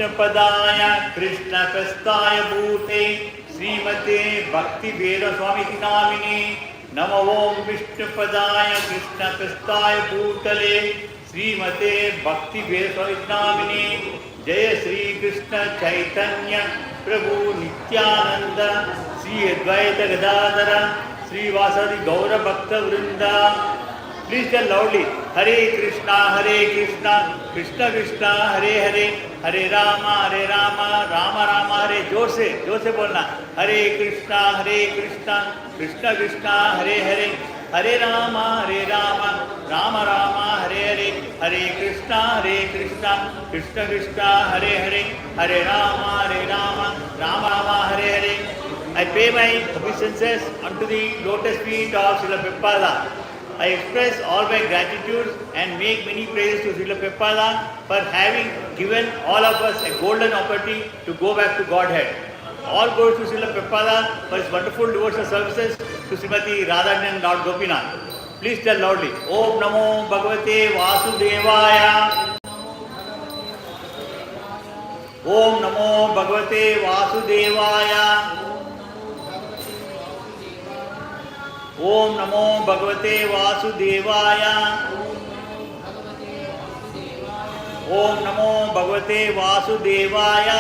Vishnupadaya Krishna Prasthaya Bhute Srimate Bhakti Veda Swami Namini Namo Om Vishnupadaya Krishna Prasthaya Bhutale Srimate Bhakti Veda Swami Namini Jaya Sri Krishna Chaitanya Prabhu Nityananda Sri Advaita Gadadhara Sri Vasadi Gaura Bhakta Vrinda. Please tell loudly, Hare Krishna, Krishna Krishna, Hare Hare, Hare Rama, Rama Rama, Hare. जोर से बोलना. Hare Krishna, Krishna Krishna, Hare Hare, Hare Rama, Rama Rama, Hare Hare, Hare Krishna, Krishna Krishna, Hare Hare, Hare Rama, Rama Rama, Hare Hare. I pay my obeisances unto the lotus feet of Srila Prabhupada. I express all my gratitude and make many praises to Srila Prabhupada for having given all of us a golden opportunity to go back to Godhead. All goes to Srila Prabhupada for his wonderful devotional services to Srimati Radha and Lord Gopinath. Please tell loudly, Om Namo Bhagavate Vasudevaya. Om Namo Bhagavate Vasudevaya. Om Namo Bhagavate Vasudevaya. Om Namo Bhagavate Vasudevaya.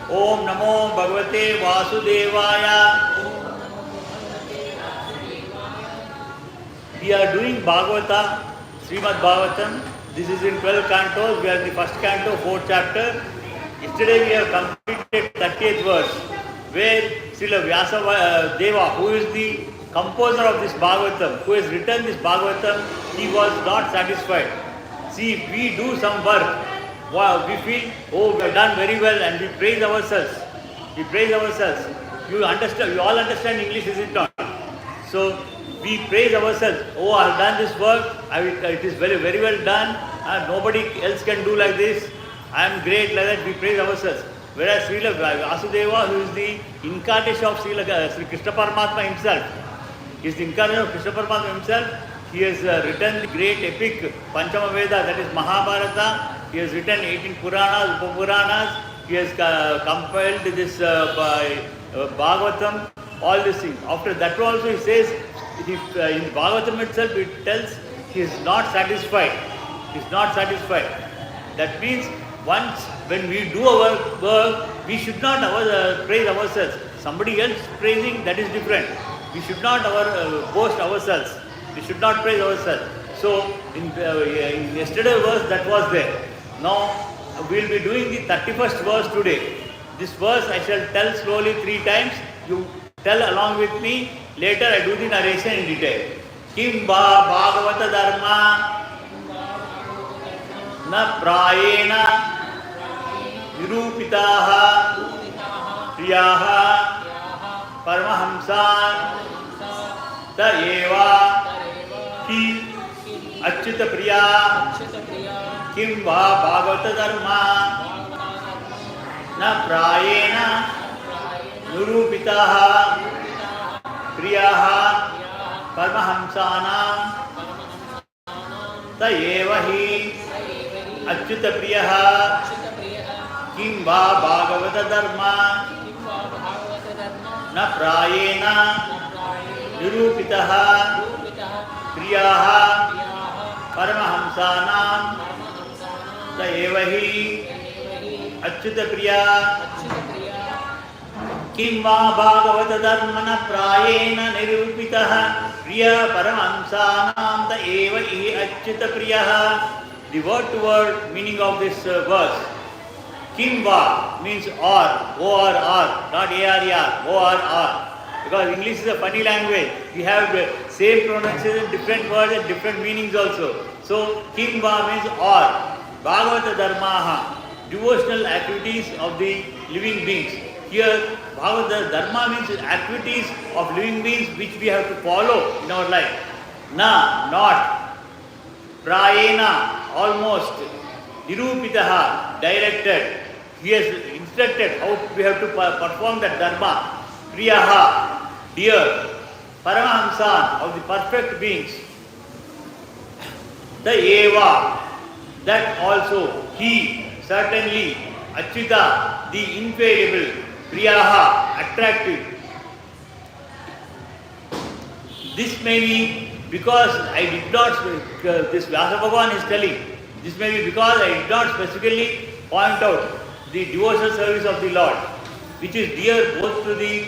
Om Namo Bhagavate Vasudevaya. We are doing Bhagavata, Srimad Bhagavatam. This is in 12 cantos. We are in the first canto, 4th chapter. Yesterday we have completed 30th verse, where Srila Vyasa Deva, who is the composer of this Bhagavatam, who has written this Bhagavatam, he was not satisfied. See, if we do some work, wow, we feel, oh, we have done very well, and we praise ourselves. You understand? You all understand English, is it not? So we praise ourselves. Oh, I have done this work. It is very, very well done. Nobody else can do like this. I am great, like that. We praise ourselves. Whereas Srila Vasudeva, who is the incarnation of Sri Krishna Paramatma himself, is the incarnation of Krishna Paramatma himself. He has written the great epic Panchama Veda, that is Mahabharata. He has written 18 Puranas, Upapuranas. He has compiled this Bhagavatam, all these things. After that also he says, in Bhagavatam itself it tells he is not satisfied. That means once when we do our work, we should not praise ourselves. Somebody else praising, that is different. We should not boast ourselves. We should not praise ourselves. So in yesterday's verse that was there. Now we will be doing the 31st verse today. This verse I shall tell slowly 3 times. You tell along with me. Later I do the narration in detail. Kimba Bhagavata Dharma Na Prayena Nirupitaha Priyaha Paramahamsan Ta Eva Ki Achyuta Priya Kimva Bhagavata Dharma Na Prayena Nirupitaha Priyaha Paramahamsanam Ta Eva Hi Achyuta Priyaha Kimva Bhagavata Dharma Na Prayena Nirupitaha Priyaha Paramahamsanam Ta Eva Hi Achyuta Priya Kimva Bhagavata Dharma Na Prayena Nirupitaha Priya Paramahamsanam Ta Eva Hi Achyuta Priyaha. The word-to-word meaning of this verse. Kimva means or, O-R-R, not A-R-E-R, O-R-R. Because English is a funny language. We have the same pronunciation, different words and different meanings also. So, Kimva means or. Bhagavata Dharmaha, devotional activities of the living beings. Here, Bhagavata Dharma means activities of living beings which we have to follow in our life. Na, not. Prayena, almost. Nirupitaha, directed. He has instructed how we have to perform that dharma. Priyaha, dear. Paramahamsan, of the perfect beings. The Eva that also he certainly Achyuta, the infallible, Priyaha, attractive. This may be because I did not, this Vyasa Bhagavan is telling, this may be because I did not specifically point out the devotional service of the Lord, which is dear both to the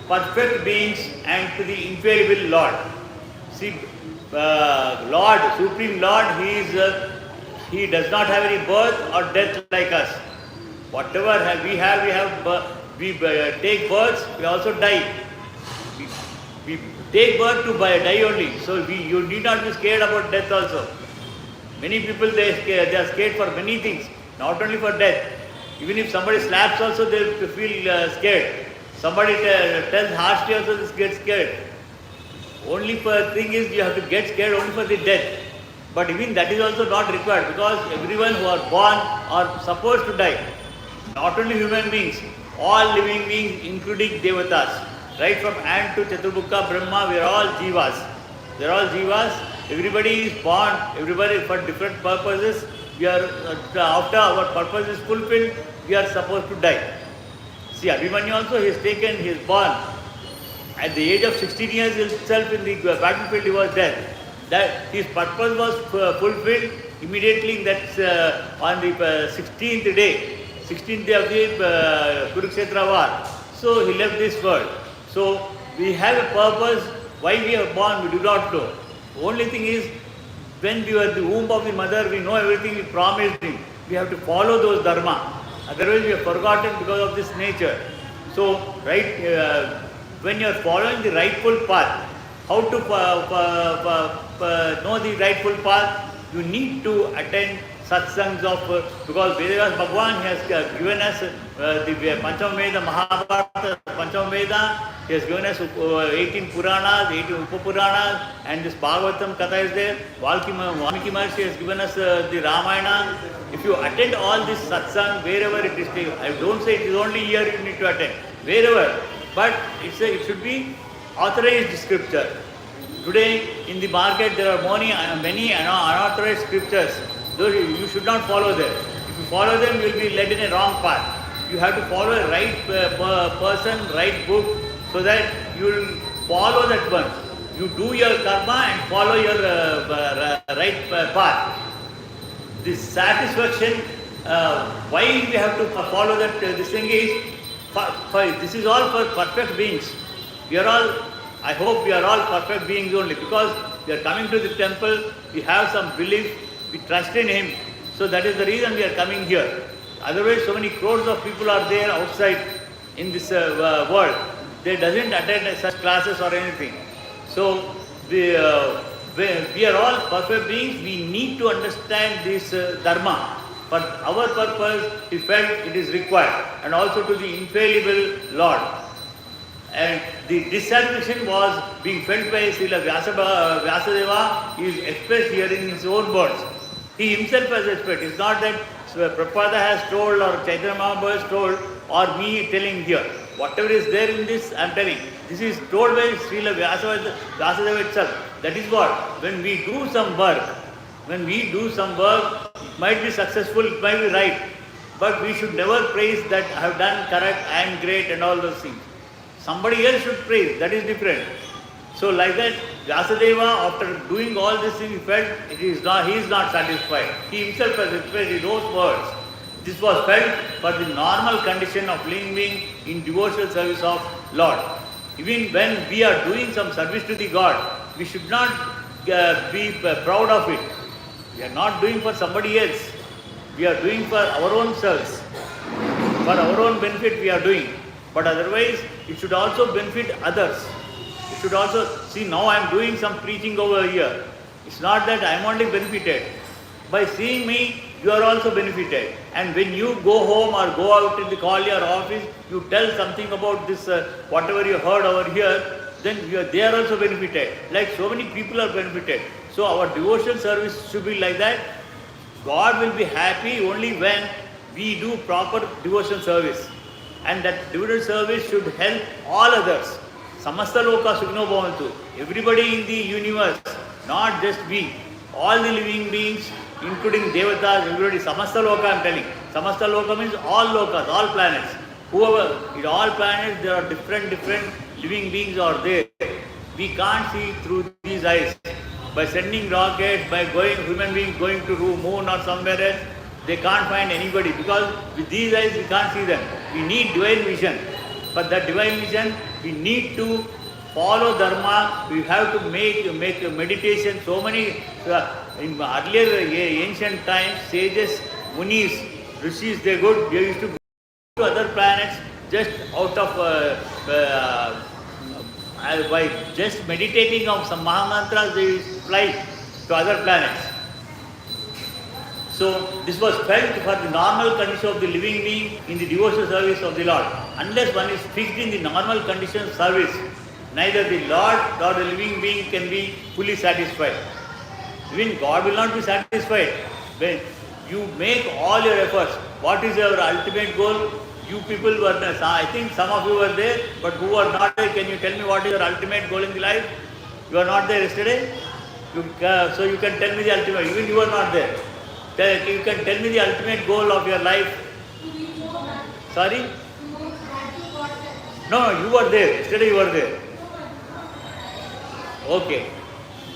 perfect beings and to the infallible Lord. See, Lord, Supreme Lord, He does not have any birth or death like us. Whatever we have, we take births, we also die. We take birth to die only. So you need not be scared about death also. Many people they are scared for many things, not only for death. Even if somebody slaps also, they feel scared. Somebody tells harshly also, they get scared. Only for thing is you have to get scared only for the death. But even that is also not required, because everyone who are born are supposed to die. Not only human beings, all living beings, including devatas. Right from ant to Chaturbhuka, Brahma, we are all jivas. They are all jivas. Everybody is born, everybody for different purposes. We are, after our purpose is fulfilled, we are supposed to die. See, Abhimanyu also, he is born. At the age of 16 years itself in the battlefield he was dead. That his purpose was fulfilled immediately in that on the 16th day of the Kurukshetra war. So he left this world. So we have a purpose. Why we are born, we do not know. Only thing is, when we were in the womb of the mother, we know everything we promised him. We have to follow those dharma. Otherwise we have forgotten because of this nature. So, when you are following the rightful path, how to know the rightful path? You need to attend satsangs of, because Vedas Bhagavan has given us the Panchamaveda, Mahabharata, Panchamaveda, he has given us 18 Puranas, 18 Upapuranas, and this Bhagavath Katha is there. Valmiki Maharshi has given us the Ramayana. If you attend all this satsang, wherever it is, I don't say it is only here you need to attend, wherever, but it should be authorized scripture. Today in the market there are many unauthorized scriptures. Those you should not follow them. If you follow them, you will be led in a wrong path. You have to follow a right person, right book, so that you will follow that one. You do your karma and follow your right path. This satisfaction, why we have to follow that, this thing is, this is all for perfect beings. We are all, I hope we are all perfect beings only, because we are coming to the temple, we have some belief, we trust in him. So that is the reason we are coming here. Otherwise, so many crores of people are there outside in this world. They doesn't attend such classes or anything. So we are all perfect beings. We need to understand this dharma. For our purpose, we felt it is required, and also to the infallible Lord. And the dissatisfaction was being felt by Srila Vyasadeva. He is expressed here in his own words. He himself has expressed. It's not that Prabhupada has told or Chaitanya Mahaprabhu has told or me telling here. Whatever is there in this, I am telling. This is told by Srila Vyasadeva itself. That is what, when we do some work, it might be successful, it might be right, but we should never praise that I have done correct, I am great and all those things. Somebody else should praise, that is different. So like that, Vyasadeva, after doing all these things, he felt he is not satisfied. He himself has expressed in those words. This was felt for the normal condition of living being in devotional service of Lord. Even when we are doing some service to the God, we should not be proud of it. We are not doing for somebody else. We are doing for our own selves. For our own benefit we are doing. But otherwise, it should also benefit others. You should also see, now I am doing some preaching over here. It's not that I am only benefited. By seeing me, you are also benefited. And when you go home or go out in the college or office, you tell something about this, whatever you heard over here, then they are also benefited. Like so many people are benefited. So our devotional service should be like that. God will be happy only when we do proper devotional service. And that devotional service should help all others. Samasta loka sukno bhavantu. Everybody in the universe, not just we. All the living beings including Devatas, everybody, Samasta Loka I am telling. Samasta Loka means all lokas, all planets. Whoever, in all planets there are different living beings are there. We can't see through these eyes. By sending rockets, by human beings going to moon or somewhere else, they can't find anybody because with these eyes we can't see them. We need divine vision. For that divine vision, we need to follow dharma. We have to make meditation. So many in earlier ancient times, sages, munis, rishis, they used to go to other planets just out of by just meditating on some Mahamantras, they fly to other planets. So this was felt for the normal condition of the living being in the devotional service of the Lord. Unless one is fixed in the normal condition of service, neither the Lord nor the living being can be fully satisfied. Even God will not be satisfied. When you make all your efforts, what is your ultimate goal? You people were there. I think some of you were there, but who are not there, can you tell me what is your ultimate goal in the life? You are not there yesterday? So you can tell me the ultimate, even you are not there. You can tell me the ultimate goal of your life. Sorry? No, you were there. Yesterday you were there. Okay.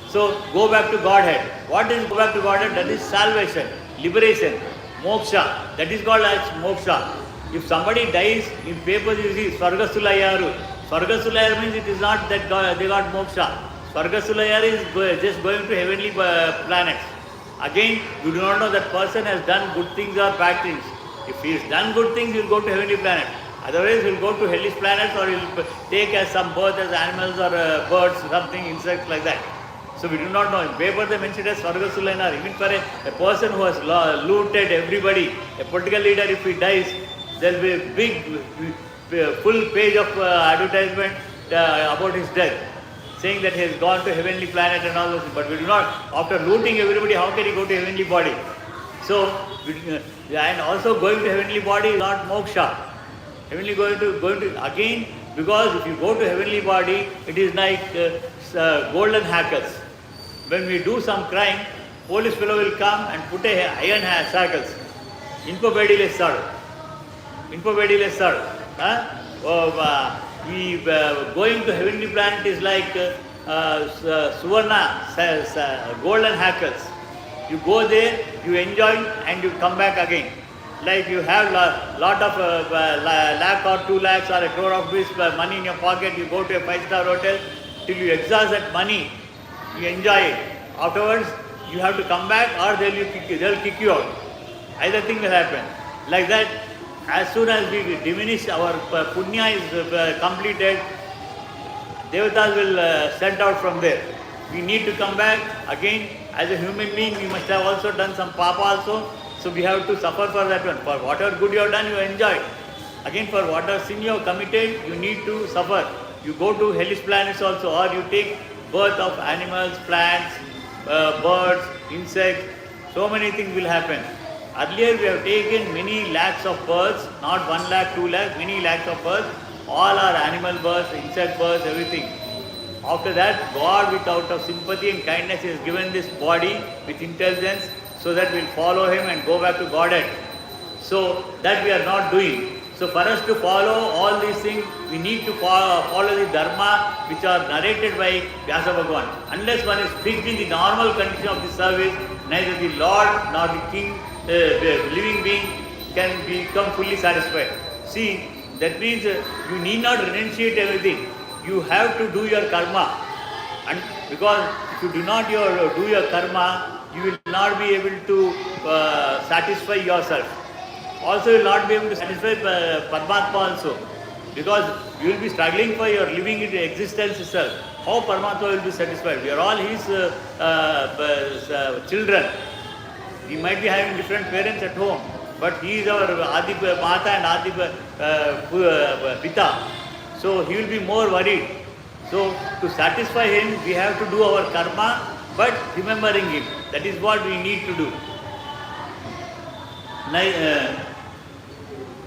So go back to Godhead. What is go back to Godhead? That is salvation, liberation, moksha. That is called as moksha. If somebody dies, in papers you see Swargasulayaru. Swargasulayaru means it is not that they got moksha. Swargasulayaru is just going to heavenly planets. Again, you do not know that person has done good things or bad things. If he has done good things, he will go to heavenly planet. Otherwise, he will go to hellish planets or he will take as some birth as animals or birds, something, insects like that. So we do not know. In paper they mentioned as Swargasulayaru. Even for a person who has looted everybody, a political leader, if he dies, there will be a big, full page of advertisement about his death, saying that he has gone to heavenly planet and all those things. But we do not. After looting everybody, how can he go to heavenly body? So, and also going to heavenly body is not moksha. Heavenly going to again, because if you go to heavenly body, it is like golden hackles. When we do some crime, police fellow will come and put a iron shackles. Infobedile sir. Going to heavenly planet is like Suvarna, golden hackles. You go there, you enjoy and you come back again. Like you have lot of lakh or 2 lakhs or a crore of rupees money in your pocket, you go to a 5-star hotel, till you exhaust that money, you enjoy it. Afterwards, you have to come back or they'll kick you out. Either thing will happen. Like that, as soon as we diminish our punya is completed, Devatas will sent out from there. We need to come back again. As a human being, we must have also done some papa also. So we have to suffer for that one. For whatever good you have done, you enjoy. Again, for whatever sin you have committed, you need to suffer. You go to hellish planets also, or you take birth of animals, plants, birds, insects. So many things will happen. Earlier we have taken many lakhs of births, not 1 lakh, 2 lakh, many lakhs of births. All are animal births, insect births, everything. After that, God, with out of sympathy and kindness, has given this body with intelligence so that we will follow Him and go back to Godhead. So that we are not doing. So for us to follow all these things, we need to follow the dharma which are narrated by Vyasa Bhagavan. Unless one is fixed in the normal condition of the service, neither the Lord nor the King, the living being, can become fully satisfied. See, that means you need not renunciate everything. You have to do your karma. And because if you do not do your karma, you will not be able to satisfy yourself. Also, you will not be able to satisfy Paramatma also. Because you will be struggling for your living existence itself. How Paramatma will be satisfied? We are all His children. We might be having different parents at home, but He is our Adi Mata and Adi Pita. So He will be more worried. So to satisfy Him, we have to do our karma, but remembering Him. That is what we need to do.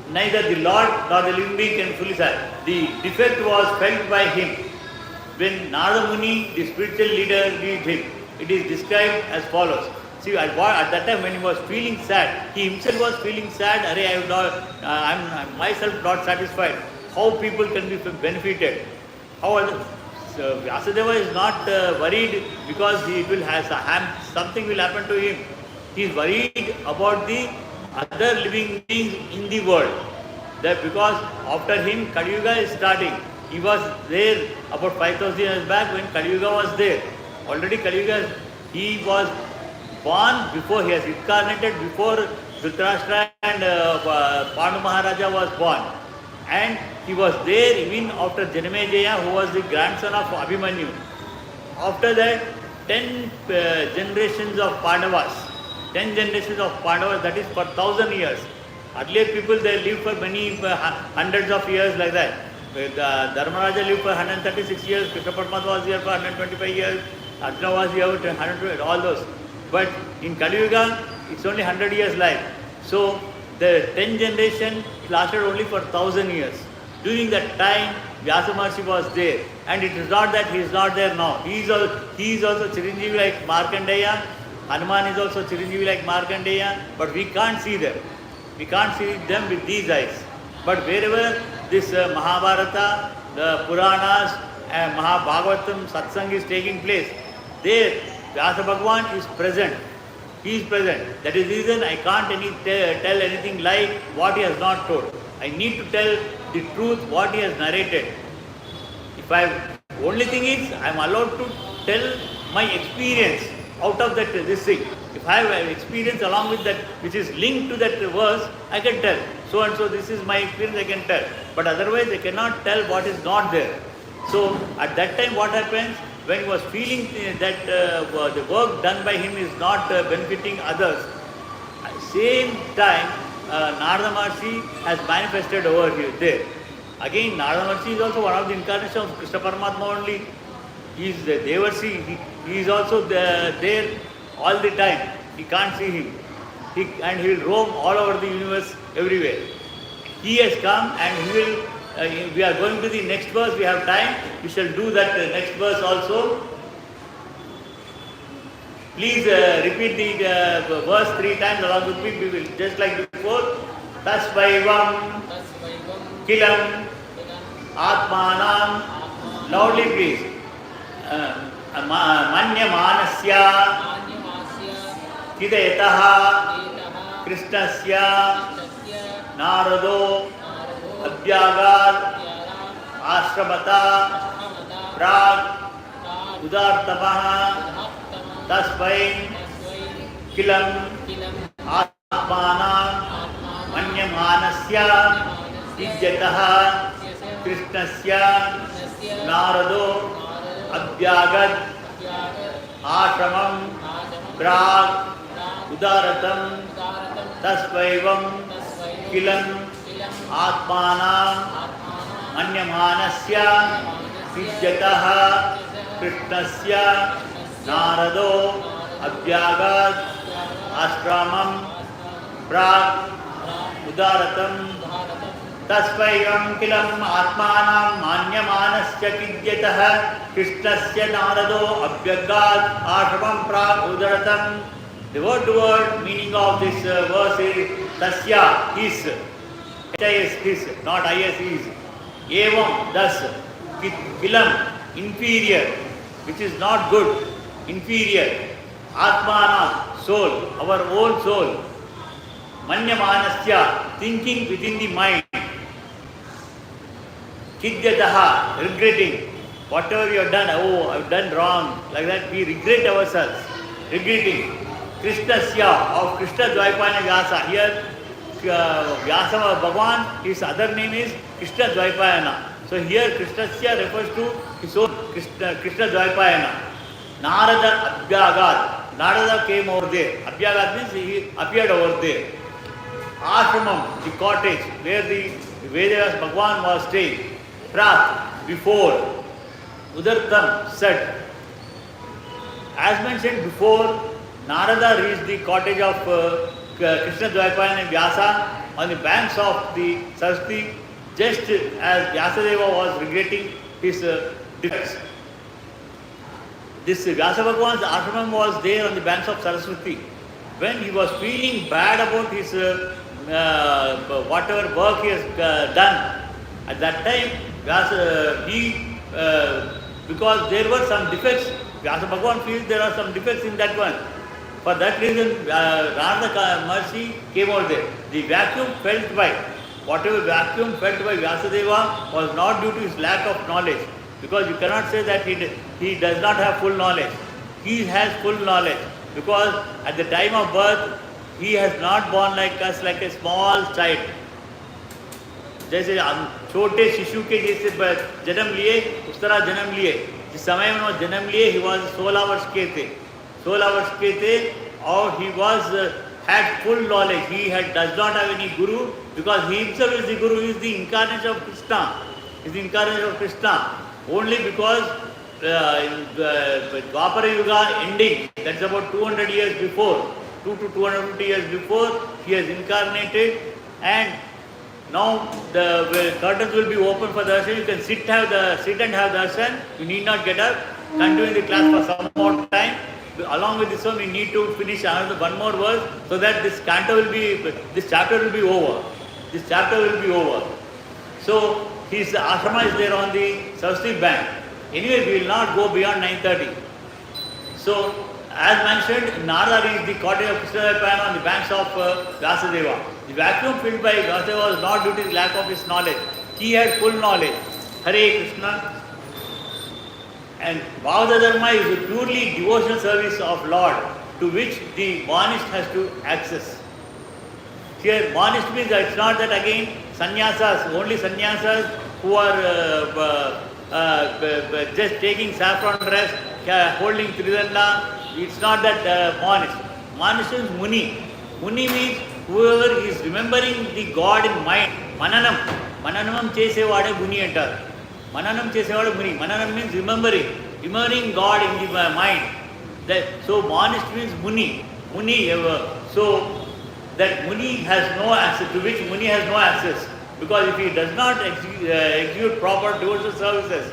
Neither the Lord nor the living being can fully satisfy. The defect was felt by him. When Narada Muni, the spiritual leader, reached him, it is described as follows. See, at that time when he was feeling sad, he himself was feeling sad. I'm myself not satisfied. How people can be benefited? How so Vyasadeva is not worried because something will happen to him. He is worried about the other living beings in the world. That because after him Kali Yuga is starting. He was there about 5,000 years back when Kali Yuga was there. Already Kali Yuga, he was born before, he has incarnated before Dhritarashtra and Pandu Maharaja was born. And he was there even after Janamejaya, who was the grandson of Abhimanyu. After that, 10 generations of Pandavas. 10 generations of Pandavas, that is for 1,000 years. Earlier people, they lived for many hundreds of years like that. Dharmaraja lived for 136 years, Krishna Paramatma was here for 125 years, Arjuna was here for 120, all those. But in Kali Yuga, it's only 100 years life. So the 10 generation lasted only for 1,000 years. During that time, Vyasa Maharshi was there. And it is not that he is not there now. He is also Chiranjeevi like Markandeya. Hanuman is also Chiranjeevi like Markandeya. But we can't see them. We can't see them with these eyes. But wherever this Mahabharata, the Puranas, and Mahabhagavatam Satsang is taking place, there Vyasa Bhagavan is present. He is present. That is the reason I can't tell anything like what he has not told. I need to tell the truth what he has narrated. Only thing is I am allowed to tell my experience out of this thing. If I have an experience along with that which is linked to that verse, I can tell. So and so this is my experience, I can tell. But otherwise I cannot tell what is not there. So at that time what happens? When he was feeling that the work done by him is not benefiting others, same time Narada Maharshi has manifested over here there. Again, Narada Maharshi is also one of the incarnations of Krishna Paramatma only. He is the Devarsi. He is also there all the time. He can't see him. And he will roam all over the universe, everywhere. He has come and he will. We are going to the next verse. We have time. We shall do that next verse also. Please repeat the verse 3 times along with me. We will just like before. Tasvaivam kilam atmanam. Loudly, please. Manya manasya hidayataha krishnasya narado abhyagad ashramata prag udartamaha tasvai kilam atmanam manyamanasya vidyataha krishnasya narado abhyagad ashramam prag udaratam tasvaivam kilam atmanam manyamanasya vidyataha krishnasya narado abhyagad ashramam prag udaratam tasvaivam kilam atmanam manyamanasya vidyataha krishnasya narado abhyagad ashramam prag udaratam. The word meaning of this verse is tasya, his. H-I-S, his, not I-S, his. Evam, thus. Kilam, inferior, which is not good, inferior. Atmana, soul, our own soul. Manyamanasya, thinking within the mind. Kidyataha, regretting. Whatever you have done, oh, I have done wrong. Like that, we regret ourselves. Regretting. Krishnasya, of Krishna Dvaipayana Vyasa. Here, Vyasa Bhagavan, his other name is Krishna Dvaipayana. So here, Krishnasya refers to his own Krishna Dvaipayana. Narada Abhyagad. Narada came over there. Abhyagad means he appeared over there. Ashramam, the cottage where the Vedas Bhagavan was staying. Prat, before. Udartam, said. As mentioned before, Narada reached the cottage of Krishna Dvaipayana and Vyasa on the banks of the Saraswati, just as Vyasadeva was regretting his defects. This Vyasa Bhagavan's ashram was there on the banks of Saraswati. when he was feeling bad about his whatever work he has done, at that time, because there were some defects, Vyasa Bhagavan feels there are some defects in that one. For that reason, Narada mercy came out there. The vacuum felt by, whatever vacuum felt by Vyasadeva was not due to his lack of knowledge. Because you cannot say that he does not have full knowledge. He has full knowledge. Because at the time of birth, he has not born like us, like a small child. जैसे छोटे शिशु के जैसे जन्म लिए उस तरह जन्म लिए. जिस समय में वो जन्म लिए he was 16 वर्ष के थे. 16 वर्ष के थे और he was had full knowledge. He does not have any guru because he himself is the guru. He is the incarnation of Krishna. He is the incarnation of Krishna. Only because in Dwapara Yuga ending, that's about 200 years before, 2 to 250 years before, he has incarnated, and now the curtains will be open for darshan. You can sit and have darshan. You need not get up. Continue the class for some more time. Along with this one, we need to finish one more verse so that this chapter will be over. This chapter will be over. So his ashrama is there on the Saraswati bank. Anyway, we will not go beyond 9:30. So, as mentioned, Narada is the cottage of Secunderabad on the banks of Vyasadeva. The vacuum filled by Vyasadeva was not due to the lack of his knowledge. He had full knowledge. Hare Krishna. And Bhagavad Dharma is a purely devotional service of Lord to which the monist has to access. Here, monist means it's not that again sannyasas, only sannyasas who are just taking saffron dress, holding tridanda. It's not that monist. Monist is muni. Muni means whoever is remembering the God in mind. Mananam. Mananam chesevade muni antaru. Mananam chesevade muni. Mananam means remembering God in the mind. So monist means muni. Muni. So that muni has no access, to which muni has no access. Because if he does not execute proper devotional services,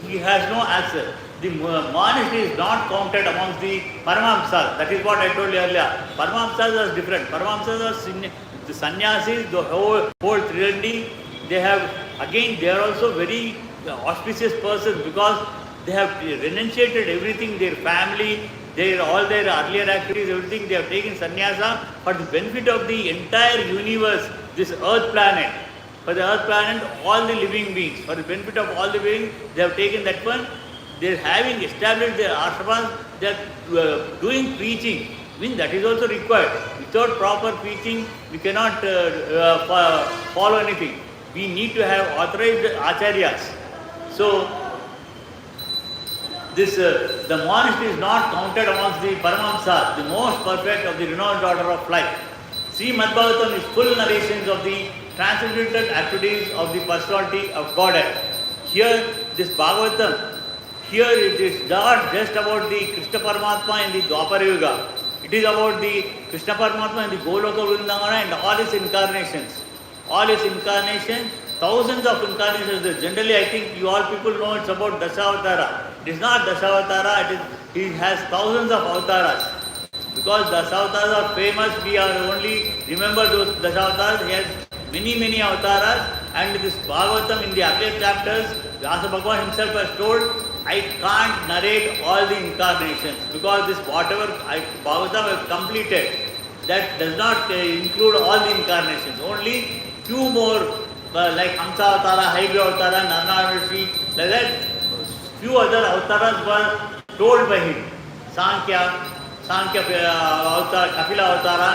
he has no access. The monist is not counted amongst the Paramahamsas. That is what I told you earlier. Paramahamsas are different. Paramahamsas are the sannyasis, the whole trinity. They are also very auspicious persons because they have renunciated everything, their family, all their earlier activities, everything. They have taken sannyasa for the benefit of the entire universe, this earth planet. For the earth planet, all the living beings, for the benefit of all the beings, they have taken that one. They are having established their ashramas, they are doing preaching. That is also required. Without proper preaching, we cannot follow anything. We need to have authorized acharyas. So, the monist is not counted amongst the Paramahamsas, the most perfect of the renowned order of life. Srimad Bhagavatam is full narrations of the transcendental activities of the personality of Godhead. Here, this Bhagavatam, here it is not just about the Krishna Paramatma in the Dwapara Yuga. It is about the Krishna Paramatma in the Goloka Vrindavana and all his incarnations. All his incarnations, thousands of incarnations. Generally, I think you all people know it's about Dasavatara. It is not Dasavatara, he has thousands of avatars. Because Dasavatars are famous, we are only remember those Dasavatars. He has many avatars, and this Bhagavatam in the earlier chapters, Vyasa Bhagavan himself has told, I can't narrate all the incarnations because this whatever Bhagavatam has completed, that does not include all the incarnations. Only few more like Hamsa Avatara, Haigra Avatara, Narada, like that. Few other avatars were told by him. Sankhya Avatara, Kapila Avatara,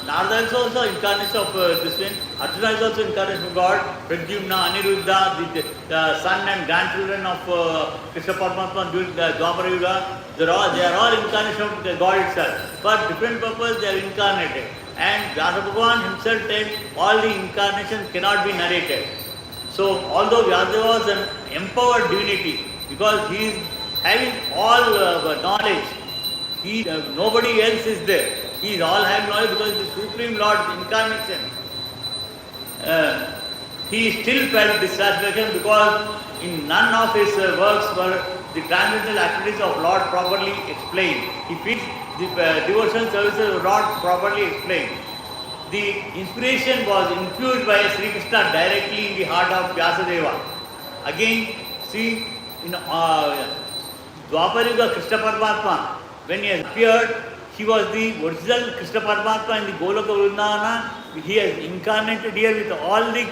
Narada is also incarnation of this one. Arjuna is also incarnation of God. Pradyumna, Aniruddha, the son and grandchildren of Krishna Paramatma during the Dwapara Yuga, they are all incarnation of God itself. For different purpose they are incarnated. And Vyasa Bhagavan himself said all the incarnations cannot be narrated. So, although Vyasadeva was an empowered divinity, because he is having all knowledge, nobody else is there. He is all having knowledge because the Supreme Lord's incarnation. He still felt dissatisfaction because in none of his works were the transcendental activities of Lord properly explained. He feels the devotional services were not properly explained. The inspiration was infused by Sri Krishna directly in the heart of Vyasadeva. Again, see, in Dwapara Yuga, Krishna Paramatma, when he has appeared, he was the original Krishna Paramatma in the Goloka Vrindavana. He has incarnated here with all the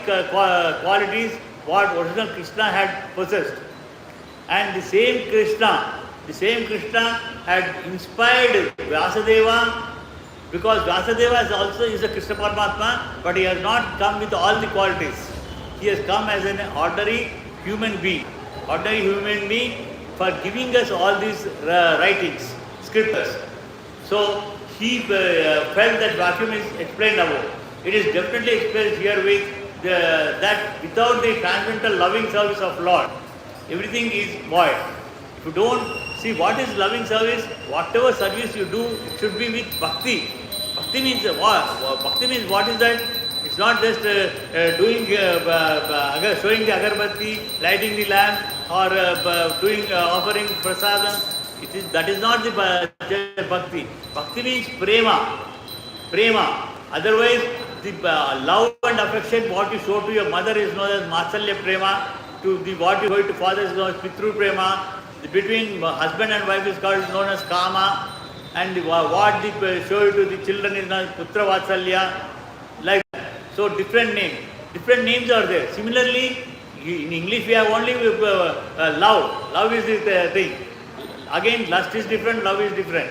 qualities what original Krishna had possessed. And the same Krishna had inspired Vyasadeva, because Vyasadeva is a Krishna Paramatma, but he has not come with all the qualities. He has come as an ordinary human being for giving us all these writings, scriptures. So he felt that vacuum is explained above. It is definitely expressed here with that without the transcendental loving service of Lord, everything is void. If you don't see what is loving service, whatever service you do, it should be with bhakti. Bhakti means what? Bhakti means what is that? It's not just doing, showing the agarbatti, lighting the lamp, or doing offering prasadam. That is not the bhakti. Bhakti means prema. Otherwise, the love and affection what you show to your mother is known as matsalya prema. To the what you show to father is known as pitru prema. Between husband and wife is known as kama. And what the show to the children is known as putra vatsalya. Like that. So different names are there. Similarly, in English we have only love. Love is the thing. Again, lust is different, love is different.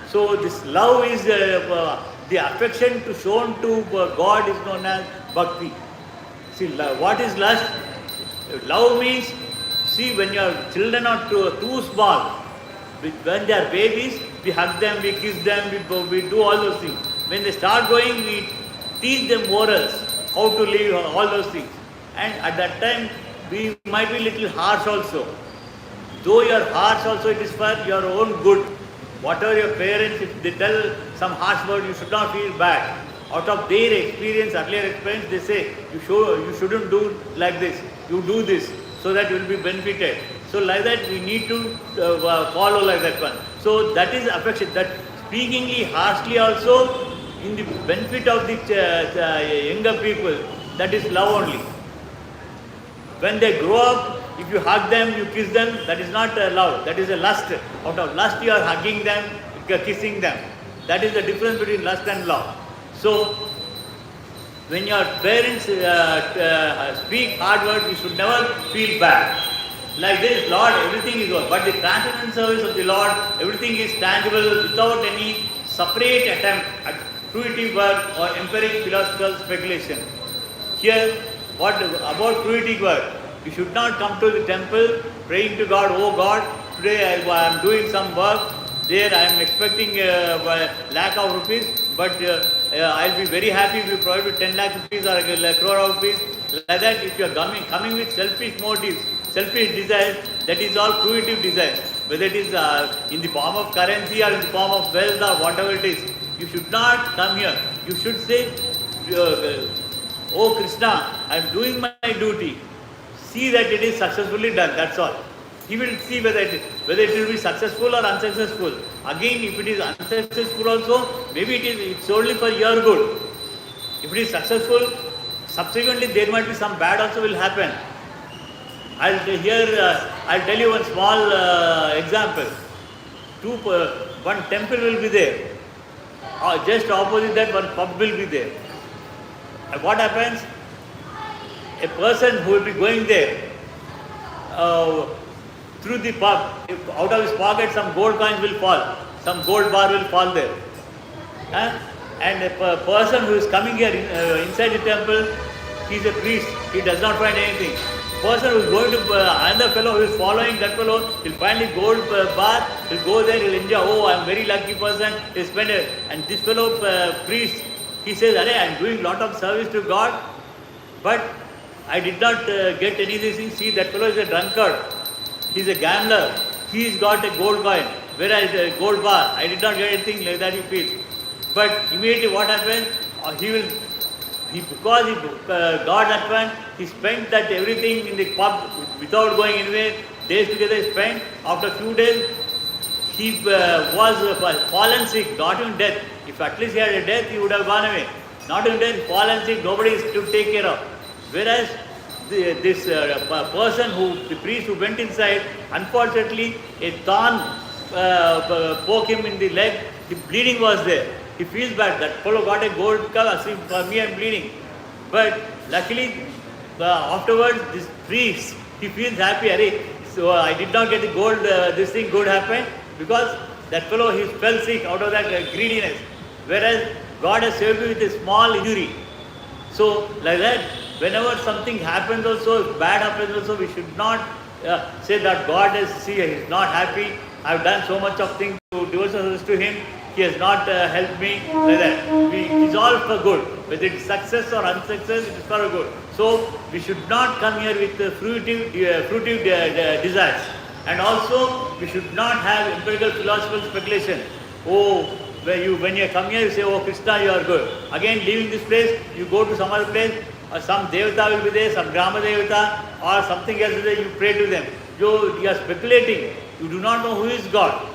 So this love is the affection to shown to God is known as bhakti. See, what is lust? Love means, see, when your children are too small, when they are babies, we hug them, we kiss them, we do all those things. When they start growing, we teach them morals, how to live, all those things. And at that time, we might be little harsh also. Though you are harsh also, it is for your own good. Whatever your parents, if they tell some harsh word, you should not feel bad. Out of their experience, earlier experience, they say, you shouldn't do like this. You do this, so that you will be benefited. So like that, we need to follow like that one. So that is affection. That speakingly, harshly also, in the benefit of the younger people, that is love only. When they grow up, if you hug them, you kiss them, that is not love, that is a lust. Out of lust you are hugging them, kissing them. That is the difference between lust and love. So, when your parents speak hard words, you should never feel bad. Like this, Lord, everything is good. But the transcendental service of the Lord, everything is tangible without any separate attempt at fruitive work or empiric philosophical speculation. Here, what about fruitive work? You should not come to the temple praying to God, oh God, today I am doing some work, there I am expecting lakh of rupees, but I'll be very happy if you provide me 10 lakh rupees or a crore of rupees. Like that, if you are coming with selfish motives, selfish desires, that is all fruitive desires. Whether it is in the form of currency or in the form of wealth or whatever it is, you should not come here. You should say, oh Krishna, I am doing my duty. See that it is successfully done, that's all. He will see whether it will be successful or unsuccessful. Again, if it is unsuccessful also, maybe it's only for your good. If it is successful, subsequently there might be some bad also will happen. I'll tell you one small example. One temple will be there. Just opposite that, one pub will be there. And what happens? A person who will be going there through the pub, if out of his pocket some gold coins will fall, some gold bar will fall there. And a person who is coming here inside the temple, he is a priest, he does not find anything. Person who is going to another fellow who is following that fellow, he'll find a gold bar, he'll go there, he'll enjoy, oh I am very lucky person, he'll spend it. And this fellow priest, he says, I am doing lot of service to God, but I did not get anything. See, that fellow is a drunkard. He is a gambler. He's got a gold coin. Whereas a gold bar, I did not get anything like that, he feels. But immediately what happens? Because he got that one, he spent that everything in the pub without going anywhere. Days together he spent. After a few days, he was fallen sick, not even death. If at least he had a death, he would have gone away. Not even death, fallen sick, nobody is to take care of. Whereas this person the priest who went inside, unfortunately, a thorn poke him in the leg, the bleeding was there. He feels bad. That fellow got a gold cup, see, for me I'm bleeding. But luckily, afterwards, this priest, he feels happy. So I did not get the gold, this thing good happened, because that fellow, he fell sick out of that greediness. Whereas God has saved me with a small injury. So like that, whenever something happens also, if bad happens also, we should not say that God is not happy. I have done so much of things to devote ourselves to Him. He has not helped me. Like that. It is all for good. Whether it is success or unsuccess, it is for good. So we should not come here with fruitive desires. And also, we should not have empirical philosophical speculation. Oh, when you come here, you say, oh Krishna, you are good. Again, leaving this place, you go to some other place, some Devata will be there, some Grama Devata, or something else is there, you pray to them. You are speculating. You do not know who is God.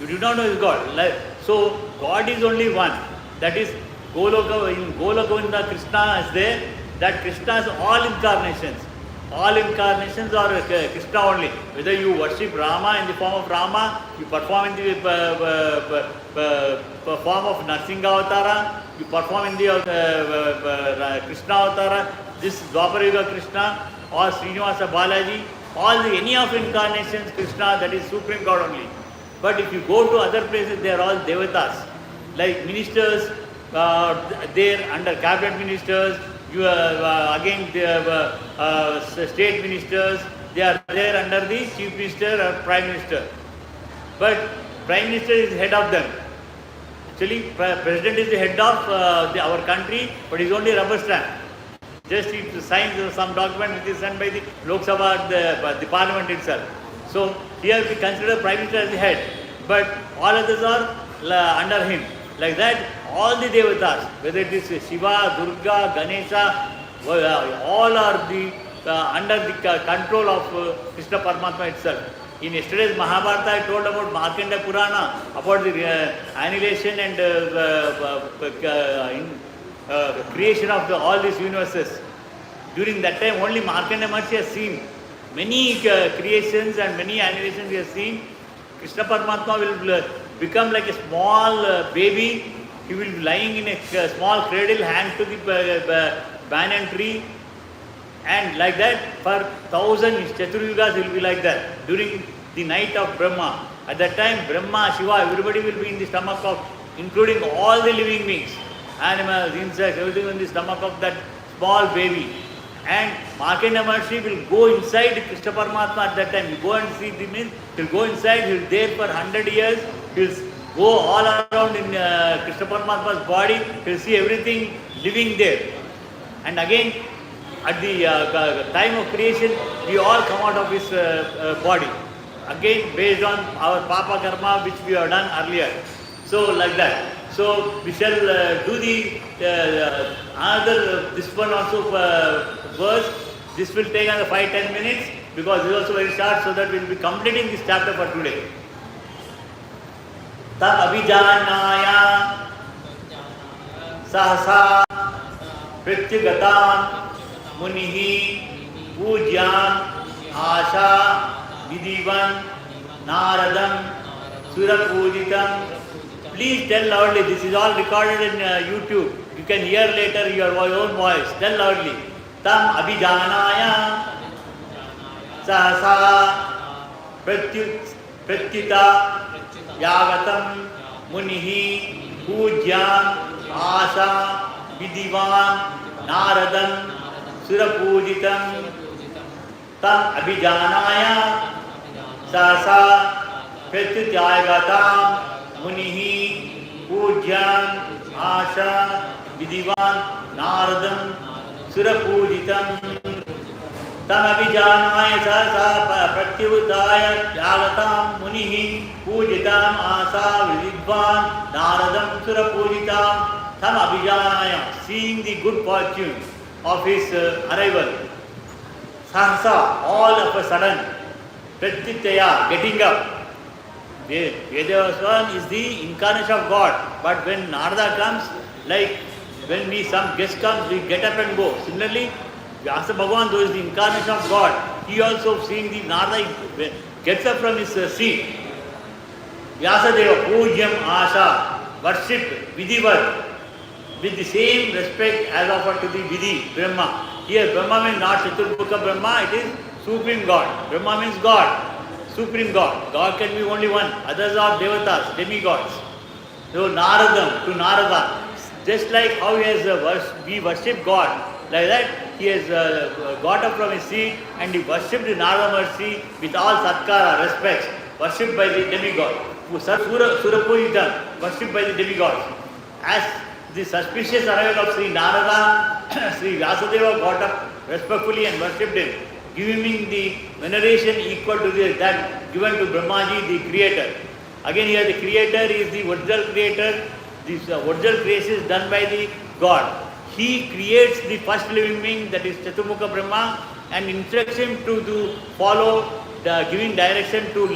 You do not know who is God. So, God is only one. That is, Goloka, in Goloka Krishna is there. That Krishna is all incarnations. All incarnations are Krishna only. Whether you worship Rama in the form of Rama, you perform in the form of Narsinga Avatara, you perform in the Krishna Avatara, this Dwapara Yuga Krishna, or Srinivasa Balaji, any of incarnations Krishna, that is Supreme God only. But if you go to other places, they are all Devatas. Like ministers, there under cabinet ministers, you again state ministers, they are there under the chief minister or prime minister. But prime minister is head of them. Actually, president is the head of our country, but he is only rubber stamp. Just he signs some document which is sent by the Lok Sabha, the parliament itself. So here we consider prime minister as the head, but all others are under him. Like that, all the devatas, whether it is Shiva, Durga, Ganesha, all are under the control of Krishna Paramatma itself. In yesterday's Mahabharata, I told about Markandeya Purana, about the annihilation and creation of all these universes. During that time, only Markandeya Maharshi has seen many creations and many annihilations we have seen. Krishna Paramatma will become like a small baby. He will be lying in a small cradle, hanged to the banyan tree. And like that, for 1,000 Chaturyugas will be like that. During the night of Brahma, at that time, Brahma, Shiva, everybody will be in the stomach of, including all the living beings, animals, insects, everything in the stomach of that small baby. And Markandeya Maharshi will go inside Krishna Paramatma at that time. You go and see the means, he will go inside, he will there for 100 years, he will go all around in Krishna Paramatma's body, he will see everything living there. And again, at the time of creation, we all come out of his body. Again, based on our Papa Karma which we have done earlier. So, like that. So, we shall do the another, this one also verse. This will take another 5-10 minutes because this is also very short, so that we will be completing this chapter for today. Tam abhijanaya sahasa pratyagatam munihi pujyan asha vidivan naradam surapujitam. Please tell loudly. This is all recorded in YouTube. You can hear later your own voice. Tell loudly. Tam abhijanaya sahasa pratyuta yagatam munihi pujyan asha vidivan naradam surapujitam. Tam abhijanaya sahasa pratyuta yagatam munihi pujyan asha vidivan naradam surapujitam. Tam abhijanaya sahasa pratyutaya yagatam munihi pujitam asa vidvan naradam surapujitam. Tam abhijanaya, seeing the good fortune of his arrival, sahasa, all of a sudden, pratyutaya, getting up, Vedaswan is the incarnation of God. But when Narada comes, like when some guest comes, we get up and go. Similarly, Vyasa Bhagavan, though is the incarnation of God, he also seeing the Narada gets up from his seat. Vyasadeva Pujyam Asha, worship Vidhivat with the same respect as offered to the Vidhi, Brahma. Here Brahma means not Chaturbhuka Brahma, it is Supreme God. Brahma means God. Supreme God. God can be only one. Others are devatas, demigods. So Naradam to Narada, just like how he has we worship God, like that he has got up from his seat and he worshipped the Narada Mercy with all satkara, respects, worshipped by the demigod. Surapujitam, worshipped by the demigods. As the suspicious arrival of Sri Narada, Sri Vyasadeva got up respectfully and worshipped him, giving him the veneration equal to that given to Brahmaji, the creator. Again here the creator is the original creator. This original creation is done by the God. He creates the first living being, that is Chaturmukha Brahma, and instructs him to follow, giving direction to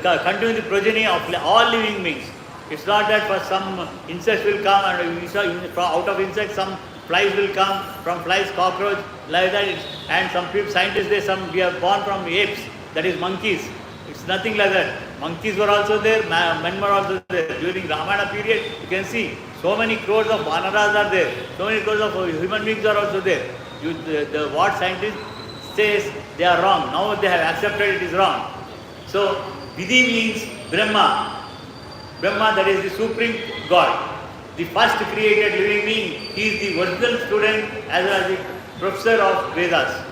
continue the progeny of all living beings. It's not that for some insects will come and out of insects some flies will come, from flies cockroach, like that. And some people, scientists say we are born from apes, that is monkeys. It's nothing like that. Monkeys were also there, men were also there. During Ramayana period, you can see so many crores of vanaras are there, so many crores of human beings are also there. What scientists says they are wrong. Now they have accepted it is wrong. So Vidhi means Brahma. Brahma, that is the supreme God. The first created living being, he is the original student as well as the professor of Vedas.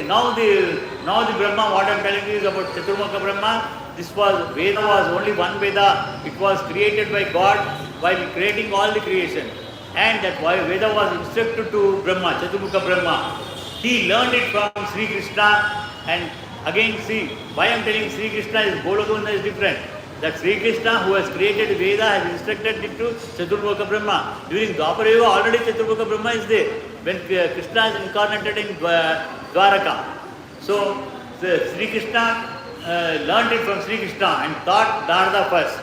Now the Brahma, what I am telling you is about Chaturmukha Brahma. Veda was only one Veda. It was created by God while creating all the creation. And that Veda was instructed to Brahma, Chaturmukha Brahma. He learned it from Sri Krishna. And again, see, why I am telling Sri Krishna is Golokunda is different. That Sri Krishna, who has created Veda, has instructed it to Chaturmukha Brahma. During Dwapara Yuga, already Chaturmukha Brahma is there. When Krishna is incarnated in Dwaraka. So Sri Krishna learned it from Sri Krishna and taught Narada first.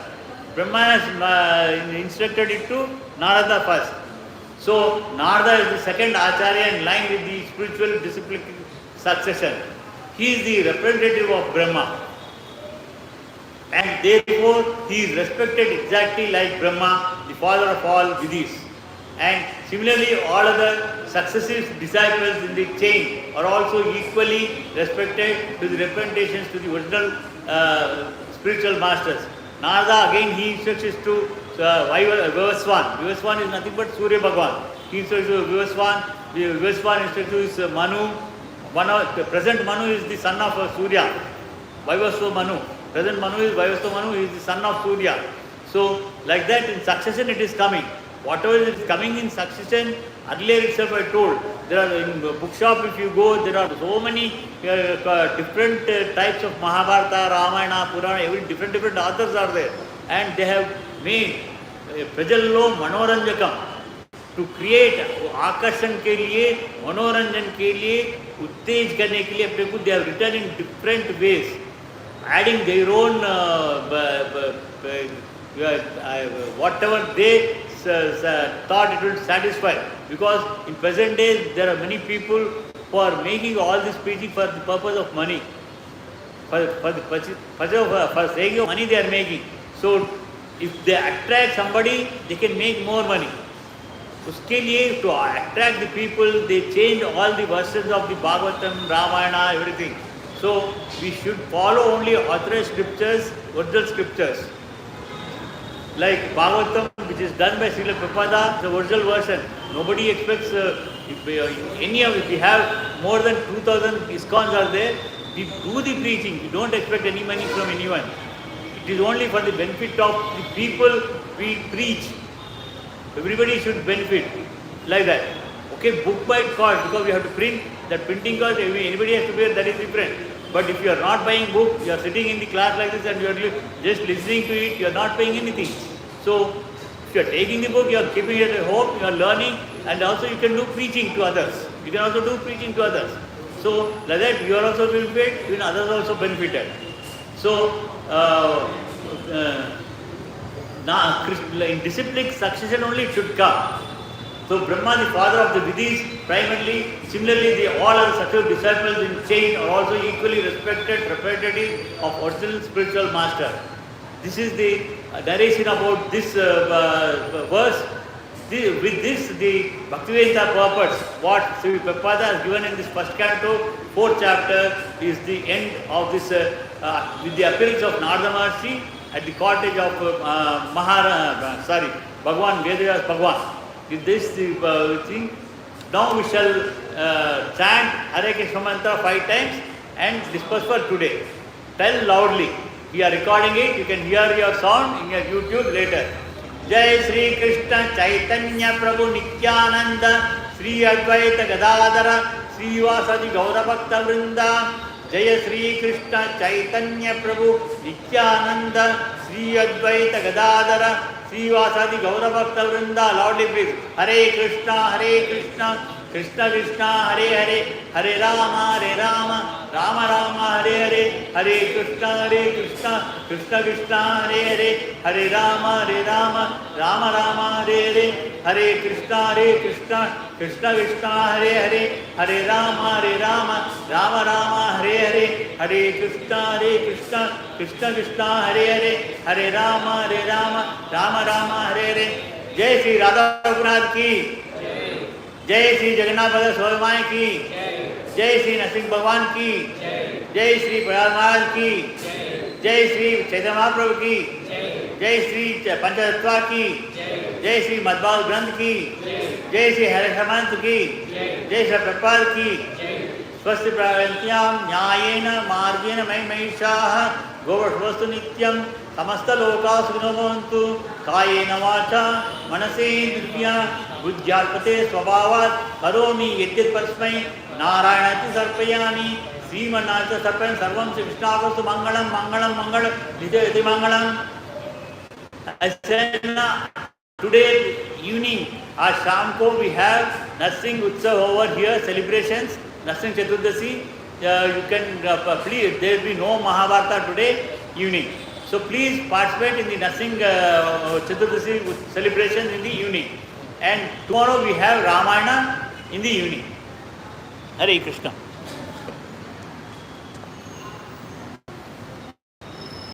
Brahma has instructed it to Narada first. So Narada is the second Acharya in line with the spiritual discipline succession. He is the representative of Brahma. And therefore he is respected exactly like Brahma, the father of all Vidhis. And similarly all other successive disciples in the chain are also equally respected to the representations to the original spiritual masters. Narada again he instructs to Vivaswan. Vivaswan is nothing but Surya Bhagavan. He instructs to Vivaswan. Vivaswan instructs to Manu. The present Manu is the son of Surya. Vivaswa Manu. Present Manu is Vivaswa Manu, he is the son of Surya. So like that in succession it is coming. Whatever is coming in succession, earlier itself I told, there are in bookshop if you go, there are so many different types of Mahabharata, Ramayana, Purana, every different authors are there. And they have made Prajallo Manoranjakam to create Akarshan ke liye, Manoranjan ke liye, Uttej karne ke liye apne ko they have written in different ways, adding their own whatever they thought it would satisfy. Because in present days there are many people who are making all this preaching for the purpose of money. For sake of money they are making. So if they attract somebody, they can make more money. Uske liye, to attract the people, they change all the versions of the Bhagavatam, Ramayana, everything. So we should follow only authorized scriptures, original scriptures. Like Bhagavatam, which is done by Srila Prabhupada, the original version. Nobody expects, if we have more than 2000 ISKCONs are there, we do the preaching. We don't expect any money from anyone. It is only for the benefit of the people we preach. Everybody should benefit like that. Okay, book by cost, because we have to print. That printing cost, anybody has to bear, that is different. But if you are not buying book, you are sitting in the class like this and you are just listening to it, you are not paying anything. So, if you are taking the book, you are keeping it at home, you are learning, and also you can do preaching to others. You can also do preaching to others. So, like that, you are also benefited, even others also benefited. So, in disciplic succession only it should come. So Brahma, the father of the Vidhis, primarily, similarly all other successive disciples in chain are also equally respected representatives of original spiritual master. This is the narration about this verse. With this, the Bhaktivedanta purpose, what Sri Prabhupada has given in this first canto, 4th chapter, is the end of this, with the appearance of Narada Maharshi at the cottage of Bhagwan, Vedavyas Bhagwan. With this thing, now we shall chant Hare Krishna mantra 5 times and disperse for today. Tell loudly. We are recording it. You can hear your sound in your YouTube later. Jai Sri Krishna Chaitanya Prabhu Nityananda Sri Advaita Gadadhara Sri Vasadi Gaura Bhakta Vrinda. Jai Sri Krishna Chaitanya Prabhu Nityananda Sri Advaita Gadadhara Sri Vasadi Gaura Bhakta Vrinda. Loudly please. Hare Krishna, Krishna Krishna, Hare Hare, Hare Rama, Rama Rama, Hare Hare, Hare Krishna, Krishna Krishna, Hare Hare, Hare Rama, Rama Rama, Hare Hare, Hare Krishna, Krishna Krishna, Hare Hare, Hare Rama, Rama Rama, Hare Hare, Hare Krishna, Krishna Krishna, Hare Hare, Hare Rama, Rama Rama, Hare Hare. जय श्री राधा रघुनाथ की, जय श्री जगन्नाथ स्वामी की, जय श्री नरसिंह भगवान की, जय श्री प्रहलाद महाराज की, जय श्री चैतन्य महाप्रभु की, जय श्री पंचतत्वा की, जय श्री मद्भागवत ग्रंथ की, जय श्री हरिहरमंत्र की, जय श्री प्रभुपाद की. स्वस्ति प्रवृत्त्यां न्यायेन मार्गेण महिषाः गोवत्सु नित्यं समस्तलोकाः सुखिनो भवन्तु. कायेन वाचा मनसेन्द्रिया बुद्ध्यात्मते स्वभावात् करोमि यद्यत् परस्मै नारायणाति सर्पयामि. श्रीमन्नारायण सर्पयामि. सर्वं श्रीकृष्णार्पणमस्तु. मंगलं मंगलं मंगलं नित्य मंगलं. Today evening at Shamko we have Narsing Utsav over here, celebrations, Narsing Chaturdasi. You can please, there will be no Mahabharata today evening. So please participate in the Narsing Chaturdasi celebrations in the evening. And tomorrow we have Ramayana in the evening. Hare Krishna.